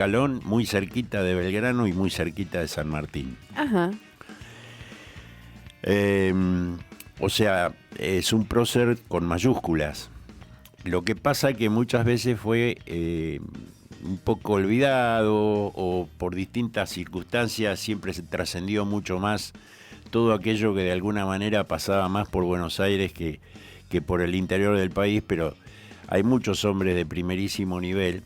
Calón, muy cerquita de Belgrano y muy cerquita de San Martín. Ajá. O sea, es un prócer con mayúsculas. Lo que pasa que muchas veces fue un poco olvidado o por distintas circunstancias siempre se trascendió mucho más todo aquello que de alguna manera pasaba más por Buenos Aires que por el interior del país, pero hay muchos hombres de primerísimo nivel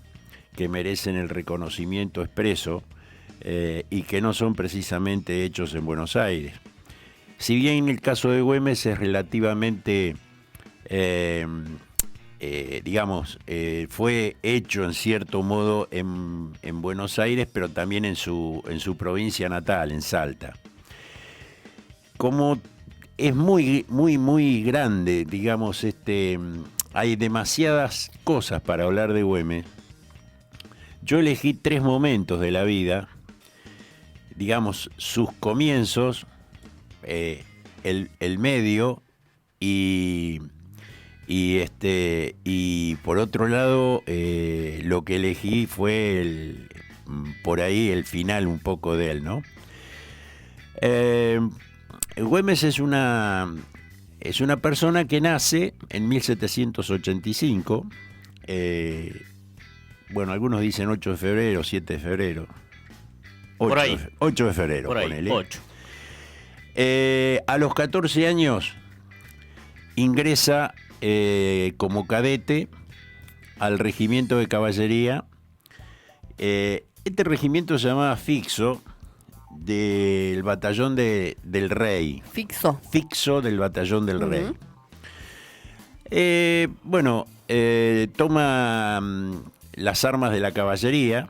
que merecen el reconocimiento expreso y que no son precisamente hechos en Buenos Aires. Si bien el caso de Güemes es relativamente, fue hecho en cierto modo en Buenos Aires, pero también en su provincia natal, en Salta. Como es muy, muy, muy grande, digamos, hay demasiadas cosas para hablar de Güemes. Yo elegí 3 momentos de la vida, digamos, sus comienzos, el medio y por otro lado lo que elegí fue por ahí el final un poco de él, ¿no? Güemes es una persona que nace en 1785. Bueno, algunos dicen 8 de febrero, 7 de febrero. 8 de febrero, por ahí, ponele. 8. A los 14 años ingresa como cadete al regimiento de caballería. Este regimiento se llamaba Fixo, del batallón del Rey. Fixo del batallón del Rey. Toma las armas de la caballería.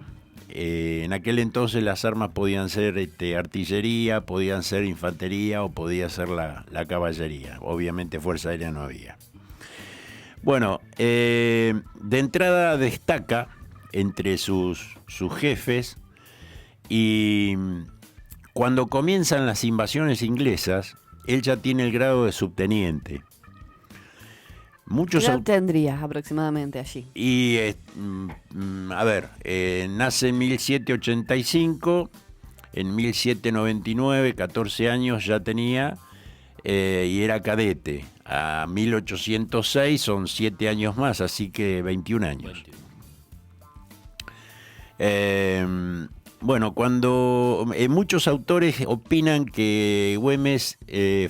En aquel entonces las armas podían ser artillería, podían ser infantería o podía ser la caballería. Obviamente fuerza aérea no había. Bueno, de entrada destaca entre sus jefes y cuando comienzan las invasiones inglesas, él ya tiene el grado de subteniente. ¿Qué edad tendrías aproximadamente allí? Y, nace en 1785, en 1799, 14 años ya tenía, y era cadete. A 1806 son 7 años más, así que 21 años. Cuando muchos autores opinan que Güemes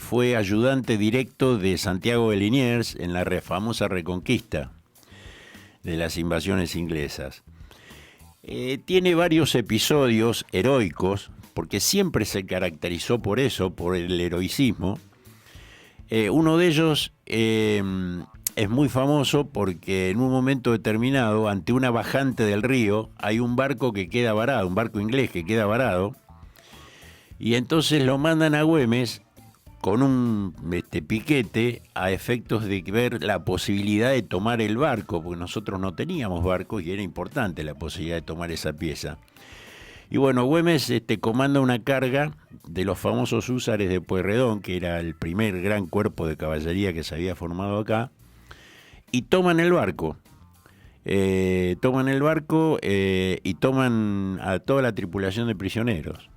fue ayudante directo de Santiago de Liniers en la famosa reconquista de las invasiones inglesas. Tiene varios episodios heroicos, porque siempre se caracterizó por eso, por el heroicismo. Uno de ellos es muy famoso porque en un momento determinado, ante una bajante del río, hay un barco que queda varado, un barco inglés que queda varado, y entonces lo mandan a Güemes con un piquete a efectos de ver la posibilidad de tomar el barco, porque nosotros no teníamos barco y era importante la posibilidad de tomar esa pieza. Y bueno, Güemes comanda una carga de los famosos húsares de Pueyrredón, que era el primer gran cuerpo de caballería que se había formado acá, y toman el barco. Y toman a toda la tripulación de prisioneros.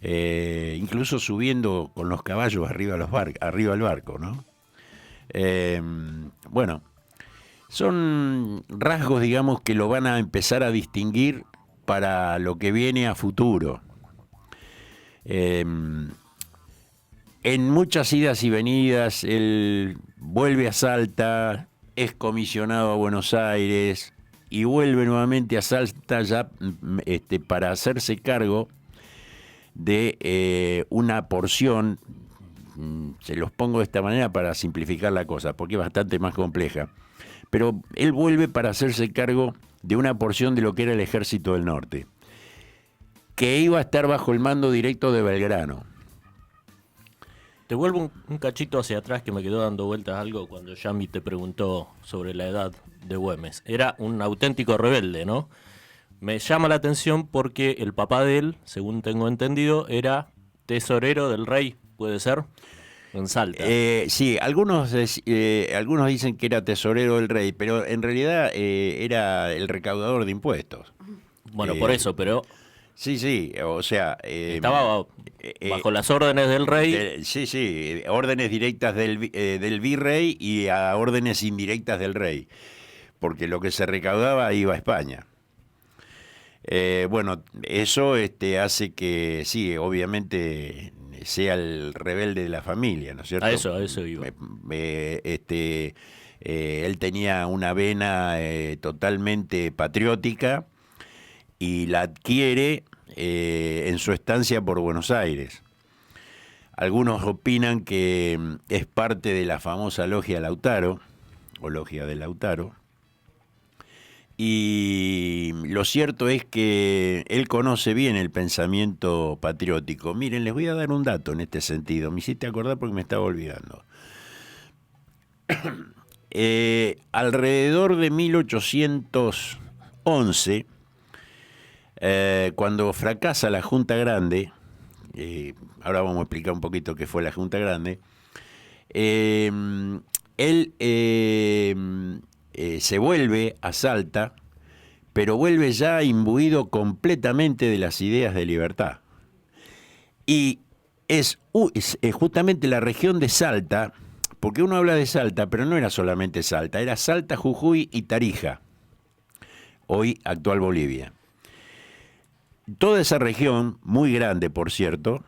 Incluso subiendo con los caballos arriba del barco, ¿no? Son rasgos, digamos, que lo van a empezar a distinguir para lo que viene a futuro. En muchas idas y venidas, él vuelve a Salta, es comisionado a Buenos Aires y vuelve nuevamente a Salta ya para hacerse cargo de una porción. Se los pongo de esta manera para simplificar la cosa, porque es bastante más compleja. Pero él vuelve para hacerse cargo de una porción de lo que era el Ejército del Norte, que iba a estar bajo el mando directo de Belgrano. Te vuelvo un cachito hacia atrás, que me quedó dando vueltas algo cuando Yami te preguntó sobre la edad de Güemes. Era un auténtico rebelde, ¿no? Me llama la atención porque el papá de él, según tengo entendido, era tesorero del rey, ¿puede ser? En Salta. Sí, algunos dicen que era tesorero del rey, pero en realidad era el recaudador de impuestos. Bueno, por eso, pero... Sí, o sea... estaba bajo las órdenes del rey. Sí, órdenes directas del virrey y a órdenes indirectas del rey, porque lo que se recaudaba iba a España. Bueno, eso hace que, sí, obviamente sea el rebelde de la familia, ¿no es cierto? A eso iba. Él tenía una vena totalmente patriótica y la adquiere en su estancia por Buenos Aires. Algunos opinan que es parte de la famosa Logia Lautaro, o Logia de Lautaro, y lo cierto es que él conoce bien el pensamiento patriótico. Miren, les voy a dar un dato en este sentido, me hiciste acordar porque me estaba olvidando. Alrededor de 1811, cuando fracasa la Junta Grande, ahora vamos a explicar un poquito qué fue la Junta Grande, él se vuelve a Salta, pero vuelve ya imbuido completamente de las ideas de libertad. Y es justamente la región de Salta, porque uno habla de Salta, pero no era solamente Salta, era Salta, Jujuy y Tarija, hoy actual Bolivia. Toda esa región, muy grande por cierto,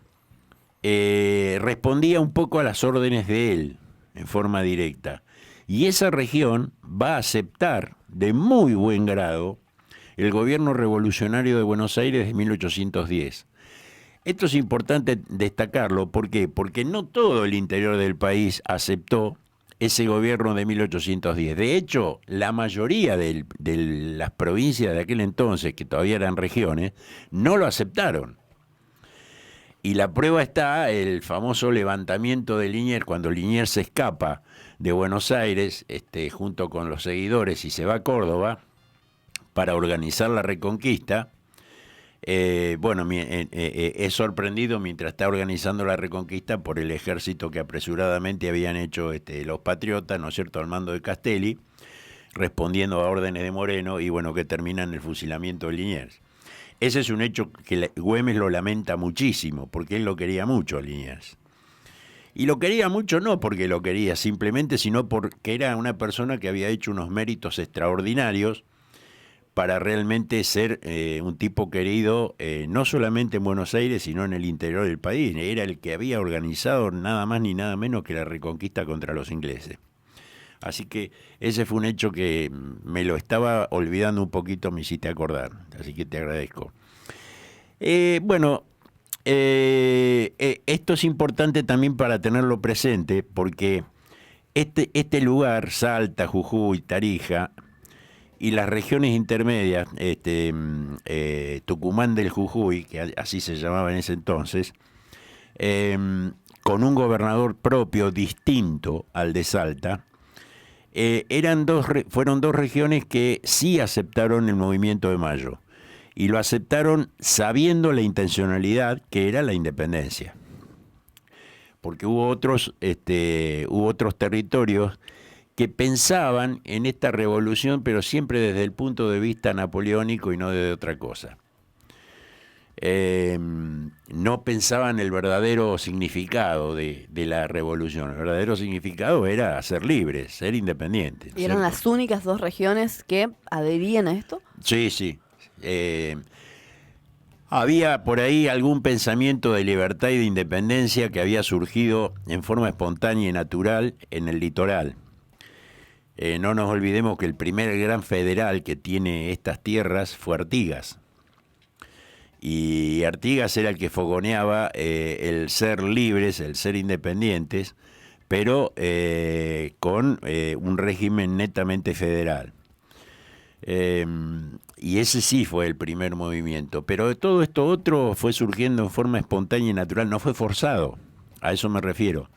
respondía un poco a las órdenes de él, en forma directa. Y esa región va a aceptar de muy buen grado el gobierno revolucionario de Buenos Aires de 1810. Esto es importante destacarlo, ¿por qué? Porque no todo el interior del país aceptó ese gobierno de 1810. De hecho, la mayoría de las provincias de aquel entonces, que todavía eran regiones, no lo aceptaron. Y la prueba está el famoso levantamiento de Liniers, cuando Liniers se escapa de Buenos Aires junto con los seguidores y se va a Córdoba para organizar la Reconquista. Es sorprendido mientras está organizando la Reconquista por el ejército que apresuradamente habían hecho los patriotas, ¿no es cierto?, al mando de Castelli, respondiendo a órdenes de Moreno, y bueno, que termina en el fusilamiento de Liniers. Ese es un hecho que Güemes lo lamenta muchísimo, porque él lo quería mucho a Liniers. Y lo quería mucho no porque lo quería simplemente, sino porque era una persona que había hecho unos méritos extraordinarios para realmente ser un tipo querido, no solamente en Buenos Aires, sino en el interior del país. Era el que había organizado nada más ni nada menos que la Reconquista contra los ingleses. Así que ese fue un hecho que me lo estaba olvidando un poquito, me hiciste acordar, así que te agradezco. Esto es importante también para tenerlo presente, porque este lugar, Salta, Jujuy, Tarija, y las regiones intermedias, Tucumán del Jujuy, que así se llamaba en ese entonces, con un gobernador propio distinto al de Salta, fueron dos regiones que sí aceptaron el movimiento de Mayo, y lo aceptaron sabiendo la intencionalidad que era la independencia. Porque hubo otros territorios que pensaban en esta revolución, pero siempre desde el punto de vista napoleónico y no desde otra cosa. No pensaban el verdadero significado de la revolución. El verdadero significado era ser libres, ser independientes. ¿Y eran las únicas dos regiones que adherían a esto? Sí. Había por ahí algún pensamiento de libertad y de independencia que había surgido en forma espontánea y natural en el litoral. No nos olvidemos que el primer gran federal que tiene estas tierras fue Artigas. Y Artigas era el que fogoneaba el ser libres, el ser independientes, pero con un régimen netamente federal. Y ese sí fue el primer movimiento. Pero todo esto otro fue surgiendo en forma espontánea y natural, no fue forzado. A eso me refiero.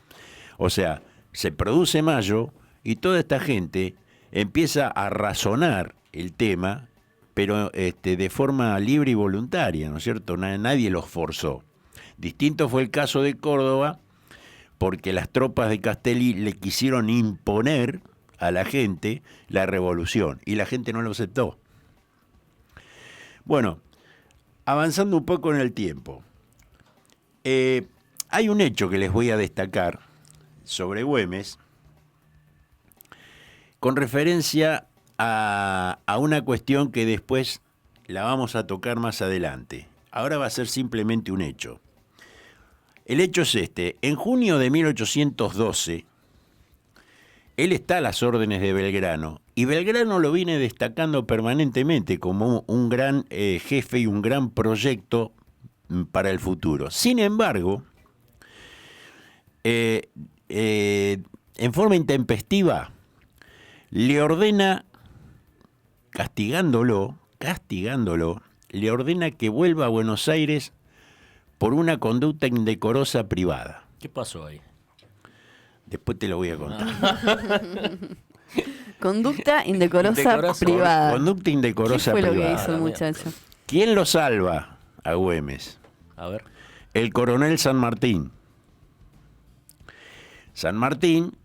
O sea, se produce Mayo y toda esta gente empieza a razonar el tema, pero de forma libre y voluntaria, ¿no es cierto? Nadie los forzó. Distinto fue el caso de Córdoba, porque las tropas de Castelli le quisieron imponer a la gente la revolución, y la gente no lo aceptó. Bueno, avanzando un poco en el tiempo. Hay un hecho que les voy a destacar sobre Güemes con referencia a una cuestión que después la vamos a tocar más adelante. Ahora va a ser simplemente un hecho. El hecho es este. En junio de 1812, él está a las órdenes de Belgrano, y Belgrano lo viene destacando permanentemente como un gran jefe y un gran proyecto para el futuro. Sin embargo, en forma intempestiva, le ordena, castigándolo, le ordena que vuelva a Buenos Aires por una conducta indecorosa privada. ¿Qué pasó ahí? Después te lo voy a contar. Conducta indecorosa privada. Conducta indecorosa ¿Qué fue privada. lo que hizo el muchacho? ¿Quién lo salva a Güemes? A ver. El coronel San Martín. San Martín,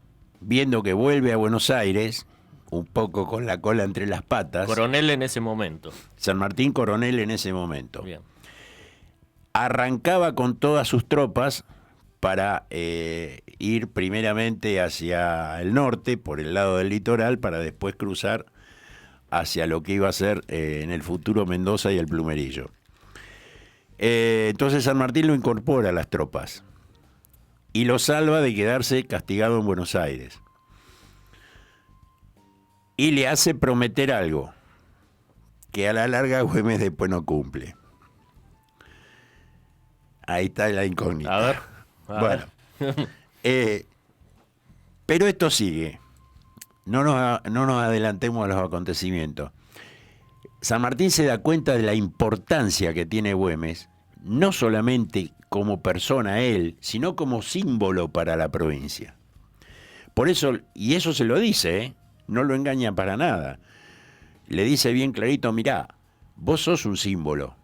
viendo que vuelve a Buenos Aires, un poco con la cola entre las patas. Coronel en ese momento. San Martín, coronel en ese momento. Bien. Arrancaba con todas sus tropas para ir primeramente hacia el norte, por el lado del litoral, para después cruzar hacia lo que iba a ser en el futuro Mendoza y el Plumerillo. Entonces San Martín lo incorpora a las tropas y lo salva de quedarse castigado en Buenos Aires. Y le hace prometer algo que a la larga Güemes después no cumple. Ahí está la incógnita. A ver. Bueno, pero esto sigue. No nos adelantemos a los acontecimientos. San Martín se da cuenta de la importancia que tiene Güemes, no solamente como persona él, sino como símbolo para la provincia. Por eso, y eso se lo dice, no lo engaña para nada. Le dice bien clarito, mirá, vos sos un símbolo.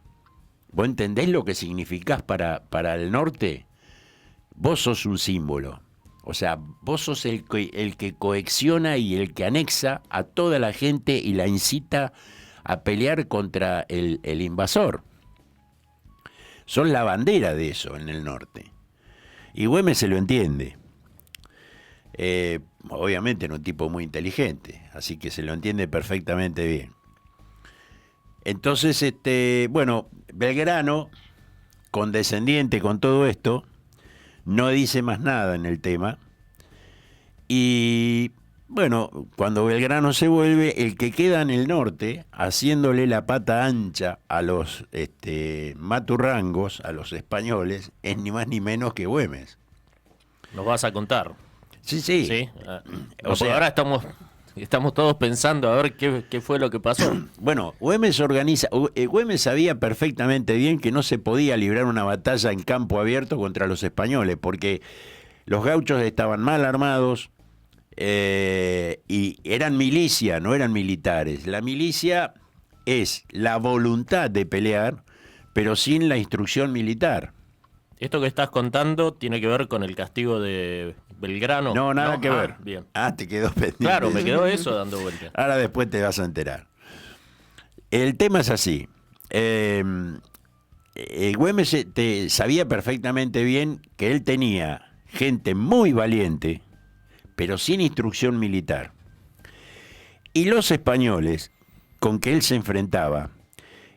¿Vos entendés lo que significás para el norte? Vos sos un símbolo. O sea, vos sos el que cohesiona y el que anexa a toda la gente y la incita a pelear contra el invasor. Son la bandera de eso en el norte. Y Güemes se lo entiende. Obviamente era un tipo muy inteligente, así que se lo entiende perfectamente bien. Entonces, bueno, Belgrano, condescendiente con todo esto, no dice más nada en el tema. Y bueno, cuando Belgrano se vuelve, el que queda en el norte, haciéndole la pata ancha a los maturrangos, a los españoles, es ni más ni menos que Güemes. Nos vas a contar. Sí, sí. ¿Sí? O sea, ahora estamos todos pensando a ver qué fue lo que pasó. Bueno, Güemes organiza. Güemes sabía perfectamente bien que no se podía librar una batalla en campo abierto contra los españoles, porque los gauchos estaban mal armados y eran milicia, no eran militares. La milicia es la voluntad de pelear, pero sin la instrucción militar. Esto que estás contando tiene que ver con el castigo de Belgrano. No, nada que ver. Bien. Te quedó pendiente. Claro, me quedó eso dando vuelta. Ahora después te vas a enterar. El tema es así. Güemes sabía perfectamente bien que él tenía gente muy valiente, pero sin instrucción militar. Y los españoles con que él se enfrentaba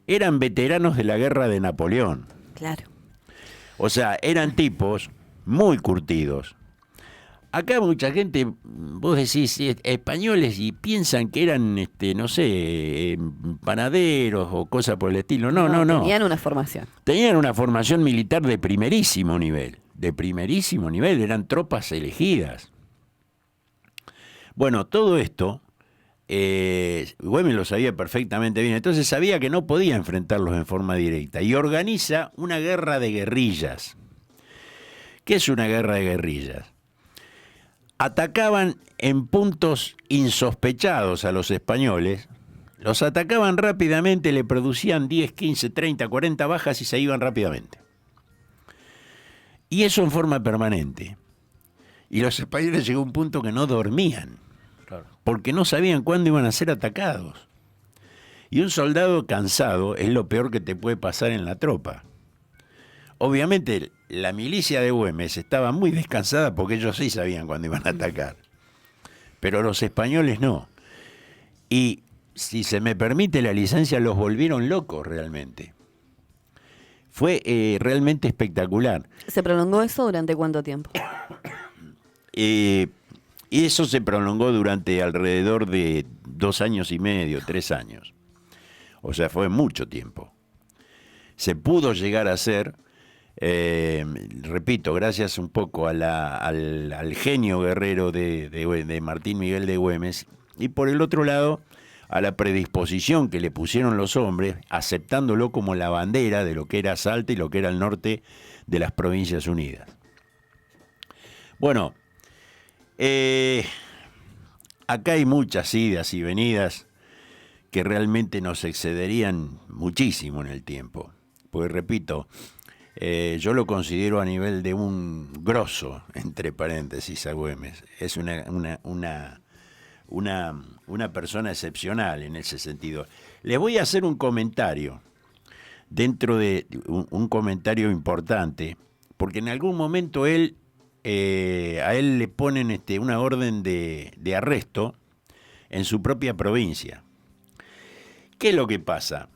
eran veteranos de la guerra de Napoleón. Claro. O sea, eran tipos muy curtidos. Acá mucha gente, vos decís españoles y piensan que eran, no sé, panaderos o cosas por el estilo. No. Tenían una formación. Tenían una formación militar de primerísimo nivel. De primerísimo nivel, eran tropas elegidas. Bueno, todo esto, Güemes lo sabía perfectamente bien. Entonces sabía que no podía enfrentarlos en forma directa. Y organiza una guerra de guerrillas. ¿Qué es una guerra de guerrillas? Atacaban en puntos insospechados a los españoles, los atacaban rápidamente, le producían 10, 15, 30, 40 bajas y se iban rápidamente. Y eso en forma permanente. Y los españoles llegó a un punto que no dormían, Claro. porque no sabían cuándo iban a ser atacados. Y un soldado cansado es lo peor que te puede pasar en la tropa. Obviamente la milicia de Güemes estaba muy descansada porque ellos sí sabían cuándo iban a atacar. Pero los españoles no. Y si se me permite la licencia, los volvieron locos realmente. Fue realmente espectacular. ¿Se prolongó eso durante cuánto tiempo? Y eso se prolongó durante alrededor de 2 años y medio, 3 años. O sea, fue mucho tiempo. Se pudo llegar a hacer, repito, gracias un poco a al genio guerrero de Martín Miguel de Güemes, y por el otro lado, a la predisposición que le pusieron los hombres, aceptándolo como la bandera de lo que era Salta y lo que era el norte de las Provincias Unidas. Bueno, acá hay muchas idas y venidas que realmente nos excederían muchísimo en el tiempo. Porque repito, yo lo considero a nivel de un grosso, entre paréntesis, a Güemes. Es una persona excepcional en ese sentido. Les voy a hacer un comentario, dentro de un comentario importante, porque en algún momento a él le ponen una orden de arresto en su propia provincia. ¿Qué es lo que pasa?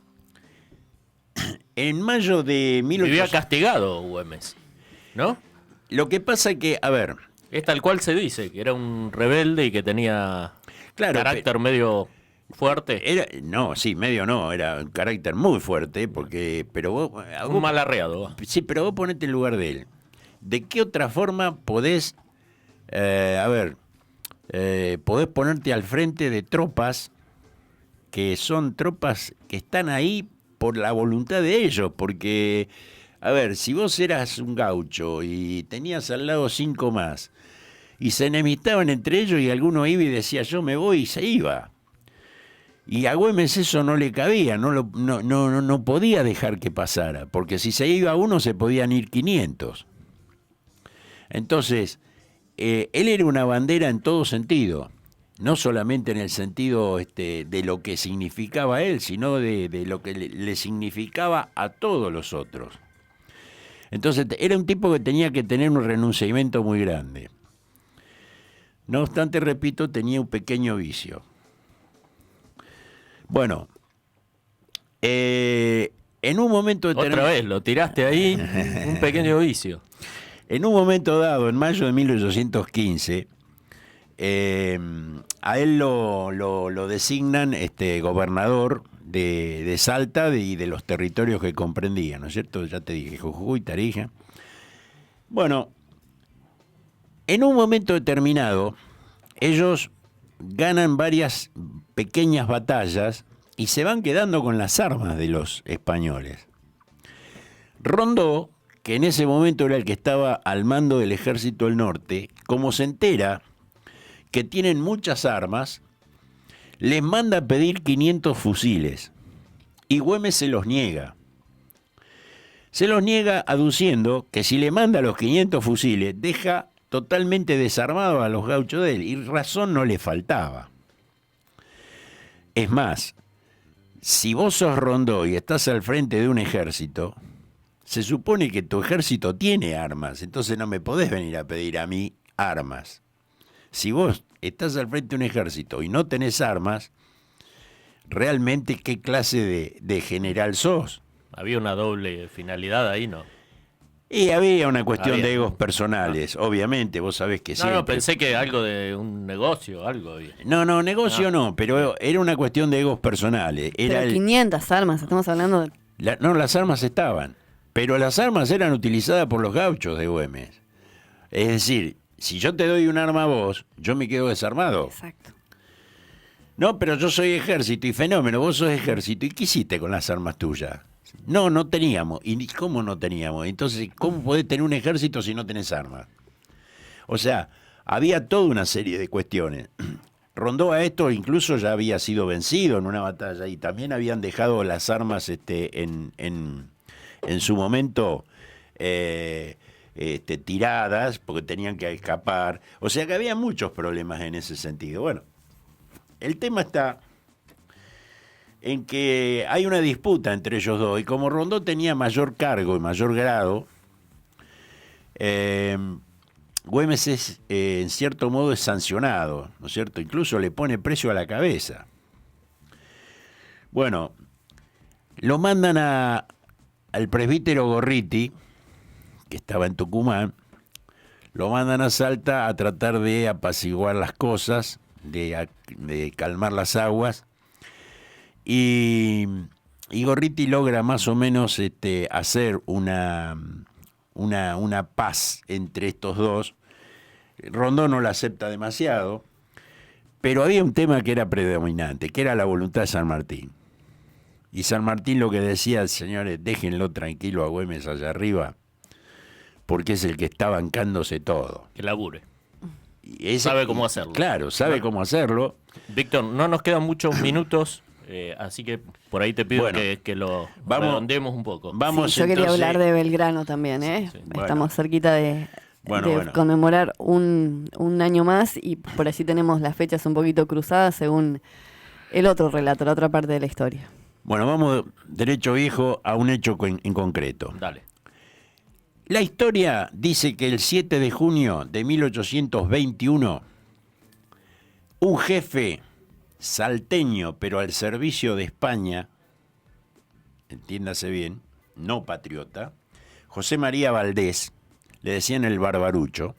En mayo de 1800... Vivía castigado Güemes, ¿no? Lo que pasa que, a ver... Es tal cual se dice, que era un rebelde y que tenía carácter medio fuerte. Medio no, era un carácter muy fuerte, pero vos... Un mal arreado. Sí, pero vos ponete en lugar de él. ¿De qué otra forma podés, podés ponerte al frente de tropas que son tropas que están ahí por la voluntad de ellos? Porque, a ver, si vos eras un gaucho y tenías al lado 5 más, y se enemistaban entre ellos y alguno iba y decía yo me voy y se iba. Y a Güemes eso no le cabía, no podía dejar que pasara, porque si se iba uno se podían ir 500. Entonces, él era una bandera en todo sentido, no solamente en el sentido de lo que significaba él, sino de lo que le significaba a todos los otros. Entonces, era un tipo que tenía que tener un renunciamiento muy grande. No obstante, repito, tenía un pequeño vicio. Bueno, en un momento determinado... Otra vez, lo tiraste ahí, un pequeño vicio. En un momento dado, en mayo de 1815, a él lo designan gobernador de Salta y de los territorios que comprendía, ¿no es cierto? Ya te dije, Jujuy, Tarija. Bueno, en un momento determinado, ellos ganan varias pequeñas batallas y se van quedando con las armas de los españoles. Rondó, que en ese momento era el que estaba al mando del Ejército del Norte, como se entera que tienen muchas armas, les manda a pedir 500 fusiles y Güemes se los niega. Se los niega aduciendo que si le manda los 500 fusiles deja totalmente desarmado a los gauchos de él, y razón no le faltaba. Es más, si vos sos Rondó y estás al frente de un ejército, se supone que tu ejército tiene armas, entonces no me podés venir a pedir a mí armas. Si vos estás al frente de un ejército y no tenés armas, realmente qué clase de general sos. Había una doble finalidad ahí, ¿no? Y había una cuestión de egos personales, obviamente, vos sabés que siempre... No, pensé que algo de un negocio, algo. No, negocio no, pero era una cuestión de egos personales. Era pero 500 armas, estamos hablando de... las armas estaban, pero las armas eran utilizadas por los gauchos de Güemes. Es decir, si yo te doy un arma a vos, yo me quedo desarmado. Exacto. No, pero yo soy ejército y fenómeno, vos sos ejército, ¿y qué hiciste con las armas tuyas? No teníamos. ¿Y cómo no teníamos? Entonces, ¿cómo podés tener un ejército si no tenés armas? O sea, había toda una serie de cuestiones. Rondó a esto, incluso ya había sido vencido en una batalla y también habían dejado las armas en su momento tiradas porque tenían que escapar. O sea que había muchos problemas en ese sentido. Bueno, el tema está en que hay una disputa entre ellos dos, y como Rondó tenía mayor cargo y mayor grado, Güemes es, en cierto modo, es sancionado, ¿no es cierto? Incluso le pone precio a la cabeza. Bueno, lo mandan al presbítero Gorriti, que estaba en Tucumán, lo mandan a Salta a tratar de apaciguar las cosas, de calmar las aguas, y Gorriti logra más o menos hacer una paz entre estos dos. Rondó no la acepta demasiado, pero había un tema que era predominante, que era la voluntad de San Martín. Y San Martín lo que decía, señores, déjenlo tranquilo a Güemes allá arriba, porque es el que está bancándose todo. Que labure. Y sabe cómo hacerlo. Claro, sabe cómo hacerlo. Víctor, no nos quedan muchos minutos, así que por ahí te pido Bueno, que lo redondeemos un poco. Vamos, Sí, yo quería entonces, hablar de Belgrano también, ¿eh? Sí, sí. Bueno. Estamos cerquita de conmemorar un año más y por allí tenemos las fechas un poquito cruzadas según el otro relato, la otra parte de la historia. Bueno, vamos derecho viejo a un hecho en concreto. Dale. La historia dice que el 7 de junio de 1821, un jefe salteño, pero al servicio de España, entiéndase bien, no patriota, José María Valdés, le decían el Barbarucho,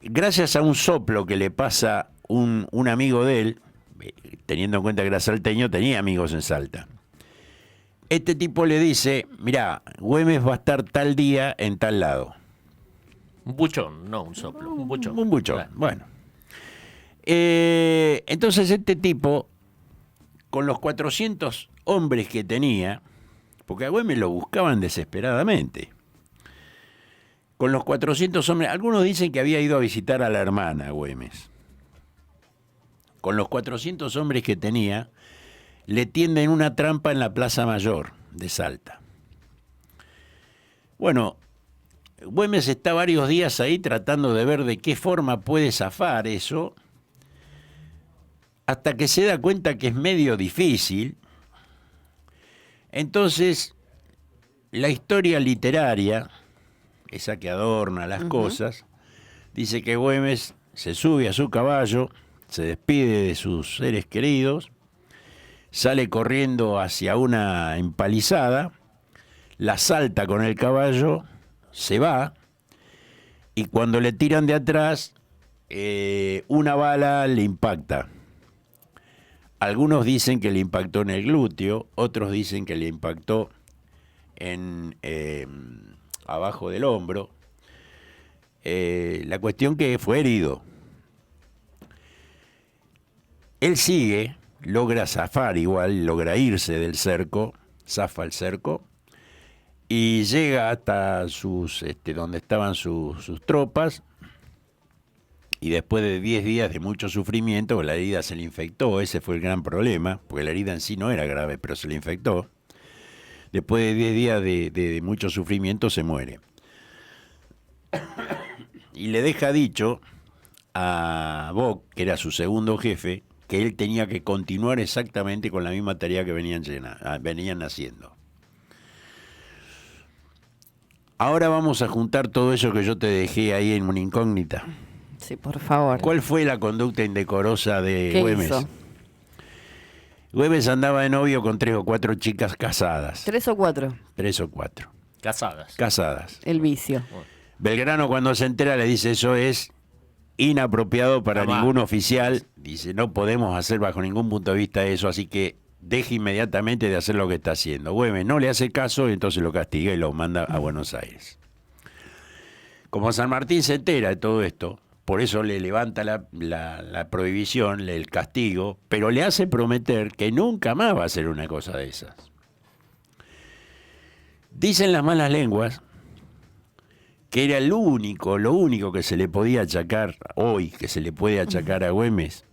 gracias a un soplo que le pasa un amigo de él, teniendo en cuenta que era salteño, tenía amigos en Salta. Este tipo le dice, mirá, Güemes va a estar tal día en tal lado. Un buchón, no un soplo, un buchón. Un buchón, Claro. bueno. Entonces este tipo, con los 400 hombres que tenía, porque a Güemes lo buscaban desesperadamente, con los 400 hombres, algunos dicen que había ido a visitar a la hermana Güemes. Con los 400 hombres que tenía, le tienden una trampa en la Plaza Mayor de Salta. Bueno, Güemes está varios días ahí tratando de ver de qué forma puede zafar eso, hasta que se da cuenta que es medio difícil. Entonces, la historia literaria, esa que adorna las cosas, dice que Güemes se sube a su caballo, se despide de sus seres queridos, sale corriendo hacia una empalizada, la salta con el caballo, se va, y cuando le tiran de atrás, una bala le impacta. Algunos dicen que le impactó en el glúteo, otros dicen que le impactó en abajo del hombro. La cuestión que fue herido. Él sigue, logra zafar igual, logra irse del cerco, zafa el cerco, y llega hasta donde estaban sus tropas, y después de 10 días de mucho sufrimiento, la herida se le infectó, ese fue el gran problema, porque la herida en sí no era grave, pero se le infectó. Después de 10 días de mucho sufrimiento se muere. Y le deja dicho a Bock, que era su segundo jefe, que él tenía que continuar exactamente con la misma tarea que venían haciendo. Ahora vamos a juntar todo eso que yo te dejé ahí en una incógnita. Sí, por favor. ¿Cuál fue la conducta indecorosa de ¿Qué Güemes? hizo? Güemes andaba de novio con 3 o 4 chicas casadas. 3 o 4, 3 o 4. Casadas. Casadas. el vicio. Belgrano, cuando se entera, le dice: eso es inapropiado para Jamás. ningún oficial. Dice: no podemos hacer bajo ningún punto de vista eso, así que deje inmediatamente de hacer lo que está haciendo. Güemes no le hace caso y entonces lo castiga y lo manda a Buenos Aires. Como San Martín se entera de todo esto, por eso le levanta la prohibición, el castigo, pero le hace prometer que nunca más va a hacer una cosa de esas. Dicen las malas lenguas que era lo único que se le podía achacar hoy, que se le puede achacar a Güemes,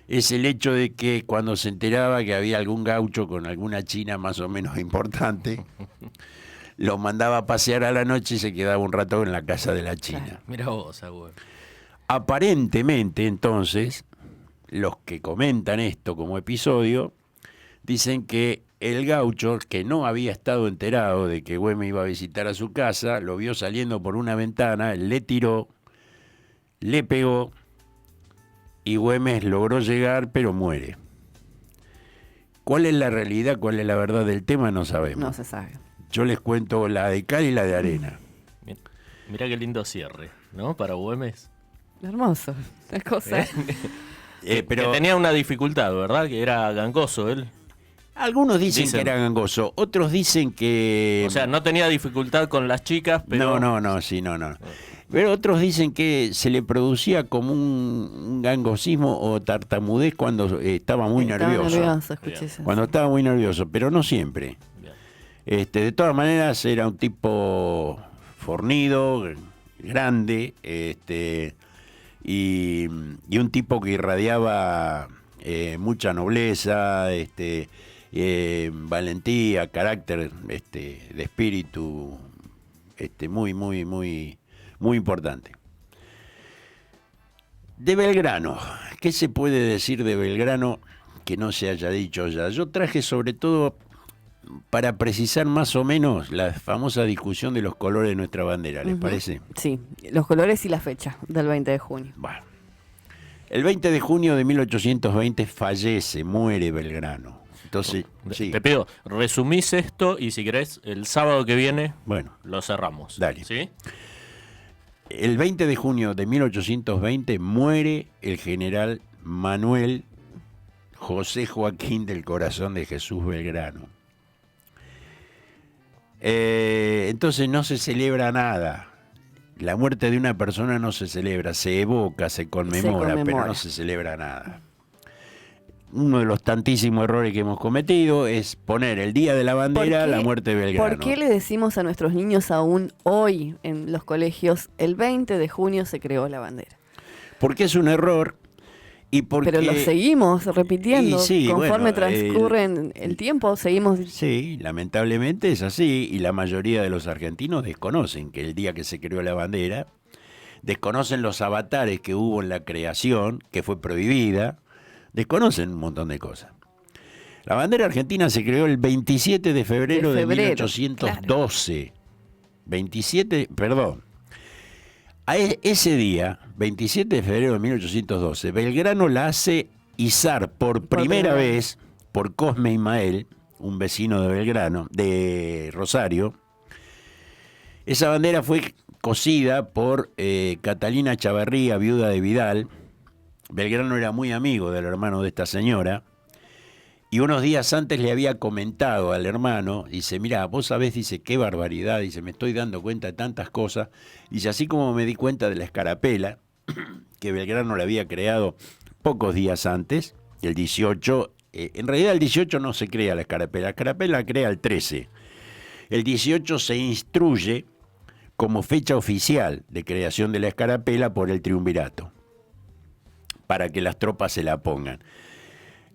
es el hecho de que cuando se enteraba que había algún gaucho con alguna china más o menos importante, lo mandaba a pasear a la noche y se quedaba un rato en la casa de la china. Mira vos, abuelo. Aparentemente, entonces, los que comentan esto como episodio dicen que el gaucho, que no había estado enterado de que Güemes iba a visitar a su casa, lo vio saliendo por una ventana, le tiró, le pegó y Güemes logró llegar, pero muere. ¿Cuál es la realidad, cuál es la verdad del tema? No sabemos. No se sabe. Yo les cuento la de cal y la de arena. Mirá qué lindo cierre, ¿no? Para Güemes. Hermoso, la cosa. Pero tenía una dificultad, ¿verdad? Que era gangoso él. Algunos dicen que era gangoso, otros dicen que... O sea, no tenía dificultad con las chicas, pero... No. Pero otros dicen que se le producía como un gangosismo o tartamudez cuando estaba muy nervioso. Cuando estaba muy nervioso, pero no siempre. De todas maneras era un tipo fornido, grande, y un tipo que irradiaba mucha nobleza, valentía, carácter, de espíritu, muy importante. De Belgrano, ¿qué se puede decir de Belgrano que no se haya dicho ya? Yo traje sobre todo para precisar más o menos la famosa discusión de los colores de nuestra bandera, ¿les parece? Sí, los colores y la fecha del 20 de junio. Bueno, el 20 de junio de 1820 muere Belgrano. Entonces, sí. Te pido, resumís esto y si querés, el sábado que viene, lo cerramos. Dale. ¿Sí? El 20 de junio de 1820 muere el general Manuel José Joaquín del Corazón de Jesús Belgrano. Entonces no se celebra nada. La muerte de una persona no se celebra, se evoca, se conmemora, pero no se celebra nada. Uno de los tantísimos errores que hemos cometido es poner el Día de la Bandera la muerte de Belgrano. ¿Por qué le decimos a nuestros niños aún hoy en los colegios el 20 de junio se creó la bandera? Porque es un error y porque... Pero lo seguimos repitiendo, conforme transcurre el tiempo, seguimos... Sí, lamentablemente es así y la mayoría de los argentinos desconocen que el día que se creó la bandera, desconocen los avatares que hubo en la creación, que fue prohibida, desconocen un montón de cosas. La bandera argentina se creó el 27 de febrero de 1812. Claro. Ese día, 27 de febrero de 1812, Belgrano la hace izar por primera vez por Cosme Ismael, un vecino de Belgrano, de Rosario. Esa bandera fue cosida por Catalina Chavarría, viuda de Vidal. Belgrano era muy amigo del hermano de esta señora y unos días antes le había comentado al hermano, dice, mira, vos sabés, dice, qué barbaridad, dice, me estoy dando cuenta de tantas cosas, dice, así como me di cuenta de la escarapela, que Belgrano la había creado pocos días antes, el 18, en realidad el 18 no se crea la escarapela la crea el 13, el 18 se instruye como fecha oficial de creación de la escarapela por el triunvirato, para que las tropas se la pongan.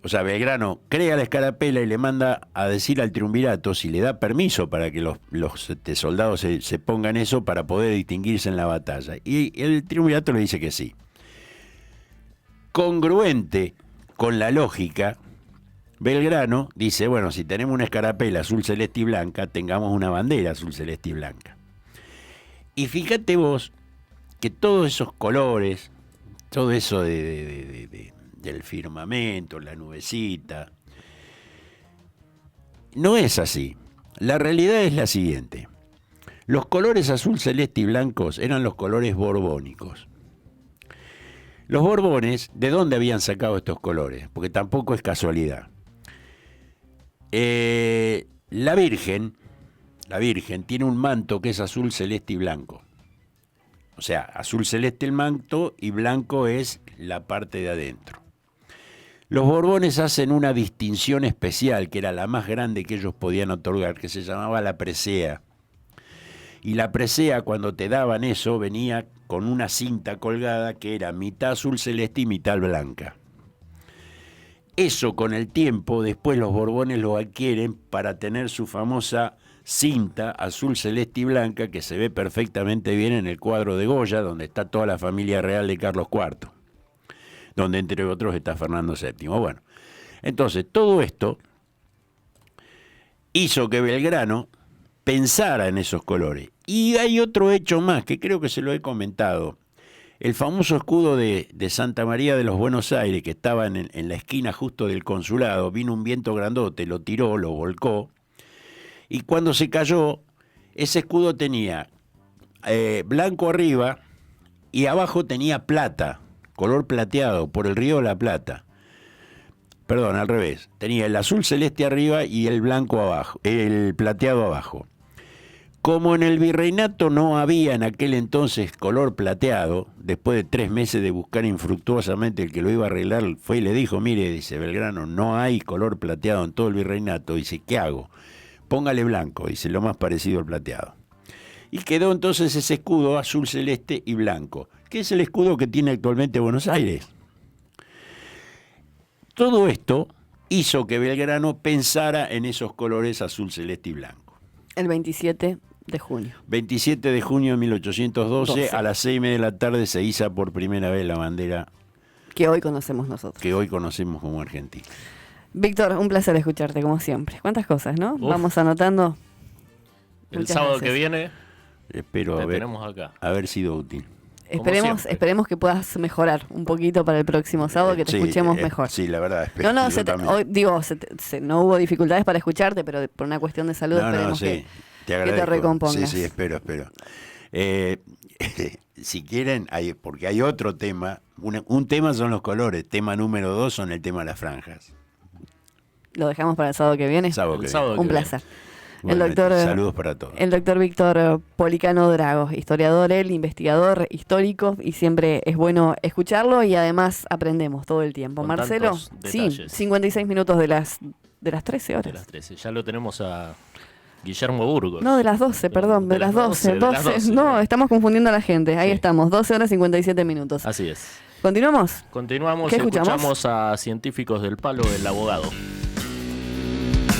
O sea, Belgrano crea la escarapela y le manda a decir al triunvirato si le da permiso para que los soldados se pongan eso para poder distinguirse en la batalla. Y el triunvirato le dice que sí. Congruente con la lógica, Belgrano dice, bueno, si tenemos una escarapela azul, celeste y blanca, tengamos una bandera azul, celeste y blanca. Y fíjate vos que todos esos colores, todo eso del firmamento, la nubecita, no es así. La realidad es la siguiente. Los colores azul, celeste y blancos eran los colores borbónicos. Los borbones, ¿de dónde habían sacado estos colores? Porque tampoco es casualidad. La Virgen tiene un manto que es azul, celeste y blanco. O sea, azul celeste el manto y blanco es la parte de adentro. Los Borbones hacen una distinción especial, que era la más grande que ellos podían otorgar, que se llamaba la presea. Y la presea, cuando te daban eso, venía con una cinta colgada que era mitad azul celeste y mitad blanca. Eso con el tiempo, después los Borbones lo adquieren para tener su famosa cinta azul, celeste y blanca, que se ve perfectamente bien en el cuadro de Goya, donde está toda la familia real de Carlos IV. donde entre otros está Fernando VII. Bueno, entonces todo esto hizo que Belgrano pensara en esos colores. Y hay otro hecho más, que creo que se lo he comentado. El famoso escudo de Santa María de los Buenos Aires, que estaba en la esquina justo del consulado, vino un viento grandote, lo tiró, lo volcó, y cuando se cayó, ese escudo tenía blanco arriba y abajo tenía plata, color plateado, por el río de la Plata. Perdón, al revés. Tenía el azul celeste arriba y el blanco abajo, el plateado abajo. Como en el virreinato no había en aquel entonces color plateado, después de 3 meses de buscar infructuosamente el que lo iba a arreglar, fue y le dijo, mire, dice Belgrano, no hay color plateado en todo el virreinato. Dice, ¿qué hago? Póngale blanco, dice, lo más parecido al plateado. Y quedó entonces ese escudo azul celeste y blanco, que es el escudo que tiene actualmente Buenos Aires. Todo esto hizo que Belgrano pensara en esos colores azul celeste y blanco. El 27 de junio. 27 de junio de 1812, a las 6:30 de la tarde se iza por primera vez la bandera que hoy conocemos nosotros. Que hoy conocemos como Argentina. Víctor, un placer escucharte, como siempre. ¿Cuántas cosas, no? Vamos anotando. El sábado que viene espero haber sido útil. Esperemos que puedas mejorar un poquito para el próximo sábado, que te escuchemos mejor. Sí, la verdad. Espero, no hubo dificultades para escucharte, pero por una cuestión de salud esperemos que te recompongas. Sí, espero. Si quieren, porque hay otro tema. Un tema son los colores, tema número 2 son el tema de las franjas. ¿Lo dejamos para el sábado que viene? Un placer. Bueno, saludos para todos. El doctor Víctor Policano Dragos, historiador, investigador histórico, y siempre es bueno escucharlo y además aprendemos todo el tiempo. Con Marcelo, sí, 56 minutos de las 13 horas. De las 13, ya lo tenemos a Guillermo Burgos. No, de las 12, perdón, de las 12. No, estamos confundiendo a la gente. Ahí estamos, 12 horas 57 minutos. Así es. ¿Continuamos? Continuamos, ¿Qué escuchamos? Escuchamos a Científicos del Palo, el abogado.